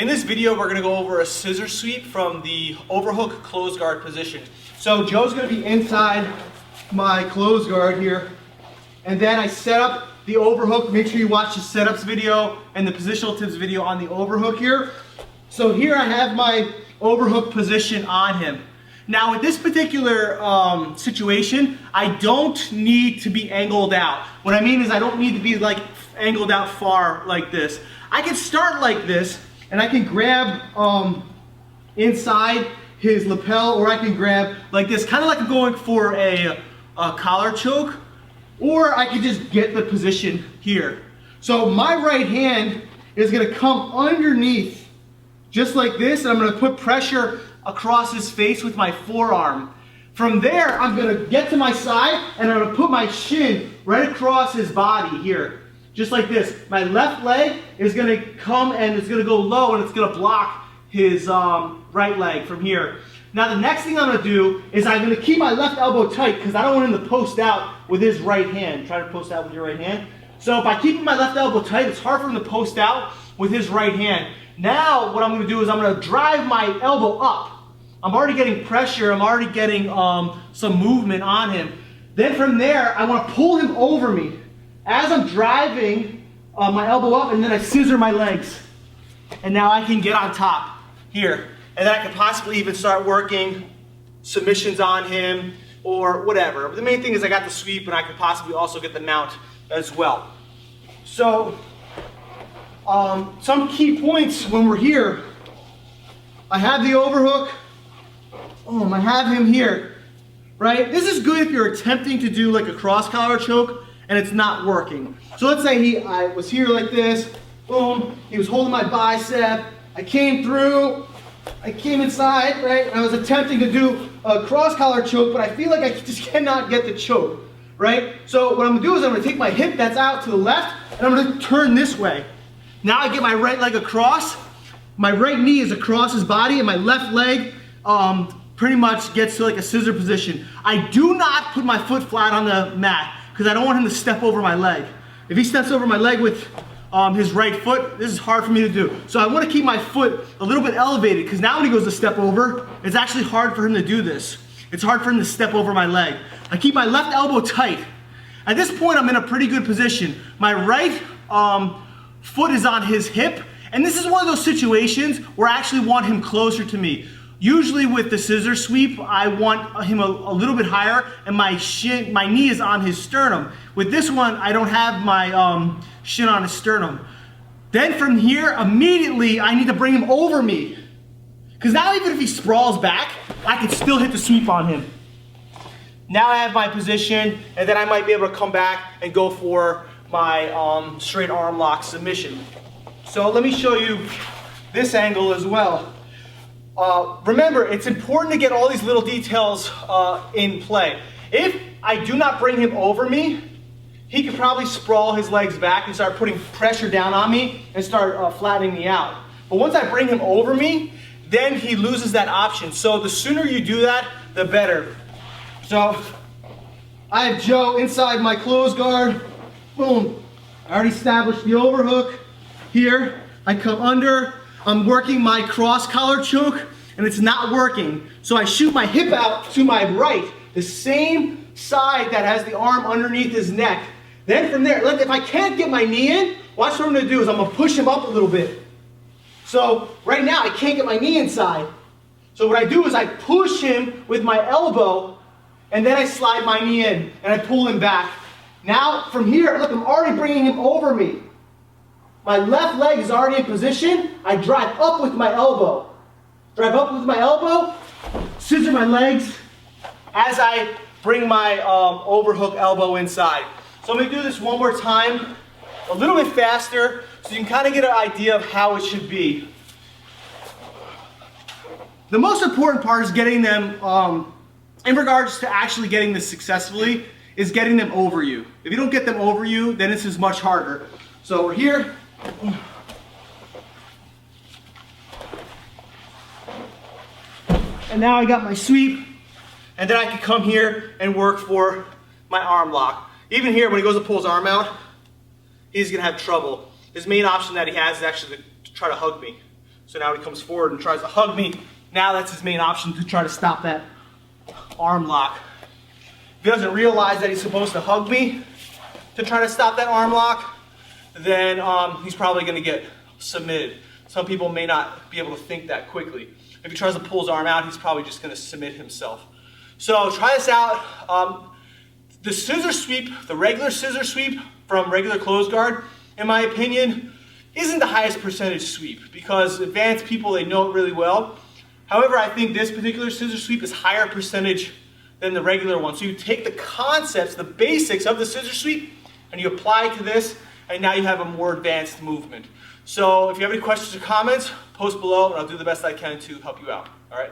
In this video, we're gonna go over a scissor sweep from the overhook close guard position. So Joe's gonna be inside my close guard here, and then I set up the overhook. Make sure you watch the setups video and the positional tips video on the overhook here. So here I have my overhook position on him. Now with this particular situation, I don't need to be angled out. What I mean is I don't need to be like angled out far like this. I can start like this, and I can grab inside his lapel, or I can grab like this, kind of like I'm going for a collar choke, or I can just get the position here. So my right hand is gonna come underneath just like this, and I'm gonna put pressure across his face with my forearm. From there, I'm gonna get to my side, and I'm gonna put my shin right across his body here. Just like this. My left leg is gonna come and it's gonna go low, and it's gonna block his right leg from here. Now the next thing I'm gonna do is I'm gonna keep my left elbow tight because I don't want him to post out with his right hand. Try to post out with your right hand. So by keeping my left elbow tight, it's hard for him to post out with his right hand. Now what I'm gonna do is I'm gonna drive my elbow up. I'm already getting pressure, I'm already getting some movement on him. Then from there, I wanna pull him over me as I'm driving my elbow up, and then I scissor my legs. And now I can get on top here. And then I can possibly even start working submissions on him or whatever. But the main thing is I got the sweep, and I could possibly also get the mount as well. So some key points when we're here. I have the overhook. I have him here, right? This is good if you're attempting to do like a cross collar choke and it's not working. So let's say I was here like this, boom, he was holding my bicep, I came through, I came inside, right? And I was attempting to do a cross collar choke, but I feel like I just cannot get the choke, right? So what I'm gonna do is I'm gonna take my hip that's out to the left, and I'm gonna turn this way. Now I get my right leg across, my right knee is across his body, and my left leg pretty much gets to like a scissor position. I do not put my foot flat on the mat because I don't want him to step over my leg. If he steps over my leg with his right foot, this is hard for me to do. So I want to keep my foot a little bit elevated, because now when he goes to step over, it's actually hard for him to do this. It's hard for him to step over my leg. I keep my left elbow tight. At this point, I'm in a pretty good position. My right foot is on his hip, and this is one of those situations where I actually want him closer to me. Usually with the scissor sweep, I want him a little bit higher, and my knee is on his sternum. With this one, I don't have my shin on his sternum. Then from here, immediately, I need to bring him over me. Because now even if he sprawls back, I can still hit the sweep on him. Now I have my position, and then I might be able to come back and go for my straight arm lock submission. So let me show you this angle as well. Remember, it's important to get all these little details in play. If I do not bring him over me, he could probably sprawl his legs back and start putting pressure down on me and start flattening me out. But once I bring him over me, then he loses that option. So the sooner you do that, the better. So I have Joe inside my close guard. Boom. I already established the overhook. Here, I come under. I'm working my cross collar choke, and it's not working. So I shoot my hip out to my right, the same side that has the arm underneath his neck. Then from there, if I can't get my knee in, watch what I'm gonna do is I'm gonna push him up a little bit. So right now I can't get my knee inside. So what I do is I push him with my elbow, and then I slide my knee in, and I pull him back. Now from here, look, I'm already bringing him over me. My left leg is already in position. I drive up with my elbow. Drive up with my elbow, scissor my legs as I bring my overhook elbow inside. So I'm gonna do this one more time, a little bit faster, so you can kind of get an idea of how it should be. The most important part is getting them, in regards to actually getting this successfully, is getting them over you. If you don't get them over you, then this is much harder. So we're here. And now I got my sweep, and then I can come here and work for my arm lock. Even here, when he goes to pull his arm out, he's gonna have trouble. His main option that he has is actually to try to hug me. So now he comes forward and tries to hug me. Now that's his main option to try to stop that arm lock. If he doesn't realize that he's supposed to hug me to try to stop that arm lock, then he's probably going to get submitted. Some people may not be able to think that quickly. If he tries to pull his arm out, he's probably just going to submit himself. So try this out. The scissor sweep, the regular scissor sweep from regular closed guard, in my opinion, isn't the highest percentage sweep because advanced people, they know it really well. However, I think this particular scissor sweep is higher percentage than the regular one. So you take the concepts, the basics of the scissor sweep, and you apply it to this, and now you have a more advanced movement. So if you have any questions or comments, post below, and I'll do the best I can to help you out. All right?